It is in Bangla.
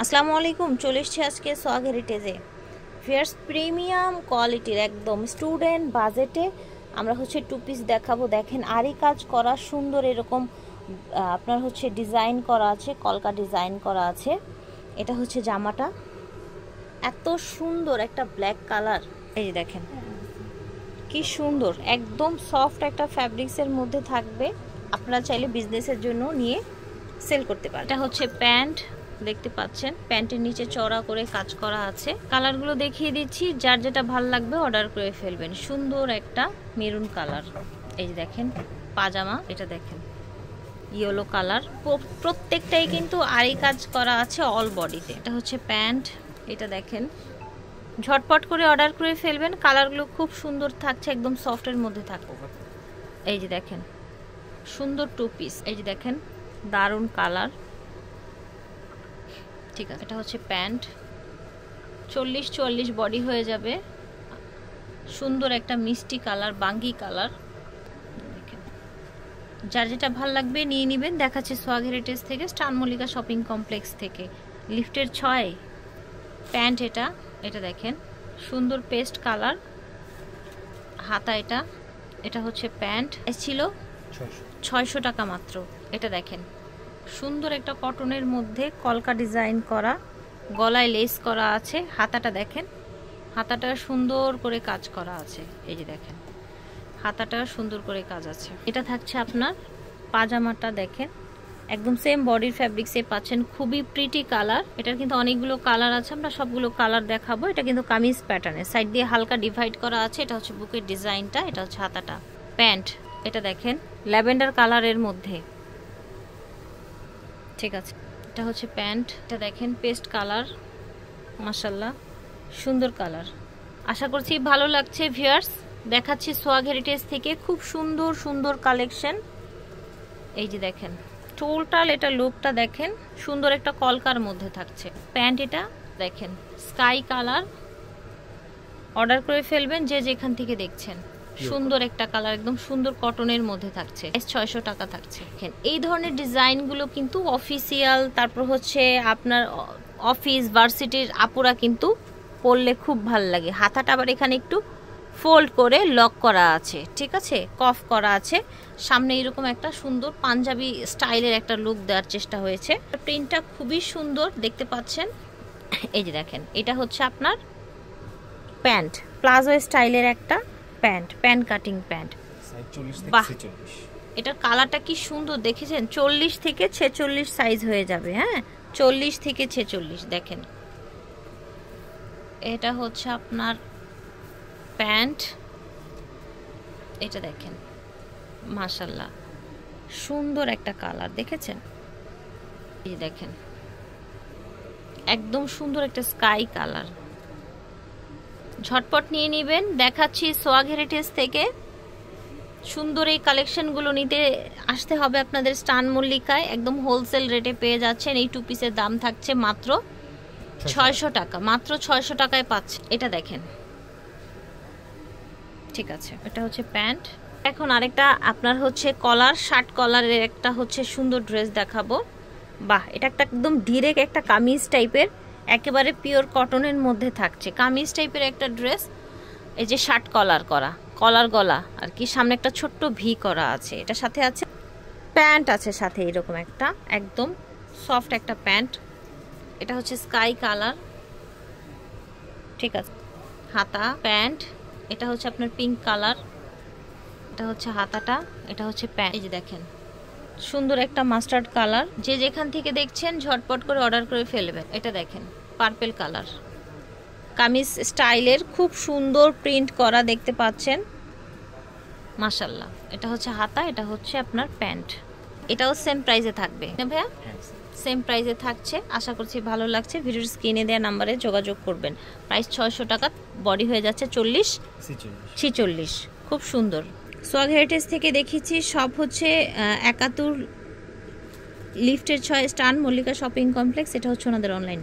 আসসালামু আলাইকুম, চলে এসেছি আজকে সোহাগ হেরিটেজে। ফিয়ার্স প্রিমিয়াম কোয়ালিটির একদম স্টুডেন্ট বাজেটে আমরা টু পিস দেখাবো। দেখেন আরি কাজ করা সুন্দর এরকম আপনার ডিজাইন করা আছে, কলকা ডিজাইন করা আছে। এটা জামাটা এত সুন্দর একটা ব্ল্যাক কালার, এই যে দেখেন কি সুন্দর, একদম সফট একটা ফ্যাব্রিক্সের মধ্যে থাকবে। আপনারা চাইলে বিজনেসের জন্য নিয়ে সেল করতে পারেন। এটা প্যান্ট, দেখতে পাচ্ছেন প্যান্টের নিচে চড়া করে কাজ করা আছে। কালারগুলো দেখিয়ে দিচ্ছি, যার যেটা ভালো লাগবে অর্ডার করে ফেলবেন। সুন্দর একটা মেরুন কালার, এই যে দেখেন পাজামা, এটা দেখেন ইয়েলো কালার। প্রত্যেকটাই কিন্তু আরি কাজ করা আছে অল বডিতে। এটা প্যান্ট, এটা দেখেন ঝটপট করে অর্ডার করে ফেলবেন। কালারগুলো খুব সুন্দর থাকছে, একদম সফটের মধ্যে থাকবে। এই যে দেখেন সুন্দর টু পিস, এই যে দেখেন দারুণ কালার। ঠিক আছে, এটা প্যান্ট, 40-44 বডি হয়ে যাবে। সুন্দর একটা মিষ্টি কালার, বাঙ্গি কালার। যার যেটা ভাল লাগবে নিয়ে নেবেন। দেখাচ্ছে সোহাগ হেরিটেজ থেকে, স্টার মল্লিকা শপিং কমপ্লেক্স থেকে, লিফটের 6। প্যান্ট এটা দেখেন সুন্দর পেস্ট কালার, হাতা। এটা প্যান্ট ছিল 600 টাকা মাত্র। এটা দেখেন সুন্দর একটা কটনের মধ্যে কলকা ডিজাইন করা, গলায় লেস করা আছে। হাতাটা দেখেন, হাতাটা সুন্দর করে কাজ করা আছে। এই যে দেখেন হাতাটা সুন্দর করে কাজ আছে। এটা থাকছে আপনার পাজামাটা, দেখেন একদম সেম বডির ফ্যাব্রিক্সে পাচ্ছেন। খুবই প্রিটি কালার। এটার কিন্তু অনেকগুলো কালার আছে, আমরা সবগুলো কালার দেখাবো। এটা কিন্তু কামিজ প্যাটার্নে, সাইড দিয়ে হালকা ডিভাইড করা আছে। এটা বুকের ডিজাইনটা, এটা হাতাটা। প্যান্ট এটা দেখেন ল্যাভেন্ডার কালারের মধ্যে। ঠিক আছে, এটা প্যান্ট, এটা দেখেন পেস্ট কালার, মাশাআল্লাহ সুন্দর কালার। আশা করছি ভালো লাগছে ভিউয়ার্স। দেখাচ্ছি সোহাগ হেরিটেজ থেকে খুব সুন্দর সুন্দর কালেকশন। এই যে দেখেন টোটাল এটা লুকটা দেখেন, সুন্দর একটা কলকার মধ্যে থাকছে। প্যান্ট এটা দেখেন স্কাই কালার। অর্ডার করে ফেলবেন যে যেখান থেকে দেখছেন। সুন্দর একটা কালার, একদম সুন্দর কটনের মধ্যে থাকছে। 600 টাকা থাকছে। এই ধরনের ডিজাইনগুলো কিন্তু অফিসিয়াল, তারপর আপনার অফিস ভার্সিটির আপুরা কিন্তু পরলে খুব ভাল লাগে। হাতাটা আবার এখানে একটু ফোল্ড করে লক করা আছে, ঠিক আছে, কফ করা আছে। সামনে এরকম একটা সুন্দর পাঞ্জাবি স্টাইলের একটা লুক দেওয়ার চেষ্টা হয়েছে। প্রিন্টটা খুবই সুন্দর দেখতে পাচ্ছেন। এই যে দেখেন এটা আপনার প্যান্ট, প্লাজো স্টাইলের একটা প্যান্ট, প্যান্ট কাটিং প্যান্ট। বাহ, এটার কালারটা কি সুন্দর দেখেছেন। 40 থেকে 46 সাইজ হয়ে যাবে। হ্যাঁ, 40 থেকে 46 দেখেন। এটা আপনার প্যান্ট, এটা দেখেন মাশাআল্লাহ সুন্দর একটা কালার দেখেছেন। এই দেখেন একদম সুন্দর একটা স্কাই কালার। ঝটপট নিয়ে নেবেন। দেখাচ্ছি সোহাগ হেরিটেজ থেকে। সুন্দর এই কালেকশনগুলো নিতে আসতে হবে আপনাদের স্টার মল্লিকায়। একদম হোলসেল রেটে পেয়ে যাচ্ছেন। এই টু পিসের দাম থাকছে মাত্র 600 টাকা। মাত্র 600 টাকায় পাচ্ছে। এটা দেখেন, ঠিক আছে, এটা প্যান্ট। এখন আরেকটা আপনার কলার, শার্ট কলারের একটা সুন্দর ড্রেস দেখাবো। বাহ, এটা একটা একদম ডিরেক্ট একটা কামিজ টাইপের, একেবারে পিওর কটনের মধ্যে থাকছে। কামিজ টাইপের একটা ড্রেস। এই যে শার্ট কলার করা, কলার গলা আর কি, সামনে একটা ছোট্ট ভি করা আছে। এটার সাথে আছে প্যান্ট আছে সাথে এরকম একটা একদম সফট একটা প্যান্ট। এটা স্কাই কালার, ঠিক আছে। হাতা প্যান্ট, এটা আপনার পিঙ্ক কালার। এটা হাতাটা, এটা প্যান্ট। এই যে দেখেন সুন্দর একটা মাস্টার্ড কালার। যে যেখান থেকে দেখছেন ঝটপট করে অর্ডার করে ফেলবেন। এটা দেখেন পার্পল কালার, কামিজ স্টাইলের খুব সুন্দর প্রিন্ট করা দেখতে পাচ্ছেন, মাশাআল্লাহ। এটা হাতা, এটা আপনার প্যান্ট। এটাও সেম প্রাইসে থাকবে ভাইয়া, সেম প্রাইসে থাকছে। আশা করছি ভালো লাগছে। ভিডিওর স্ক্রিনে দেওয়া নাম্বারে যোগাযোগ করবেন। প্রাইস 600 টাকা, বডি হয়ে যাচ্ছে 40-46। খুব সুন্দর। সোহাগ হেরিটেজ থেকে দেখিয়েছি সব 71 লিফটের 6 স্টার মল্লিকা শপিং কমপ্লেক্স। এটা ওনাদের অনলাইন।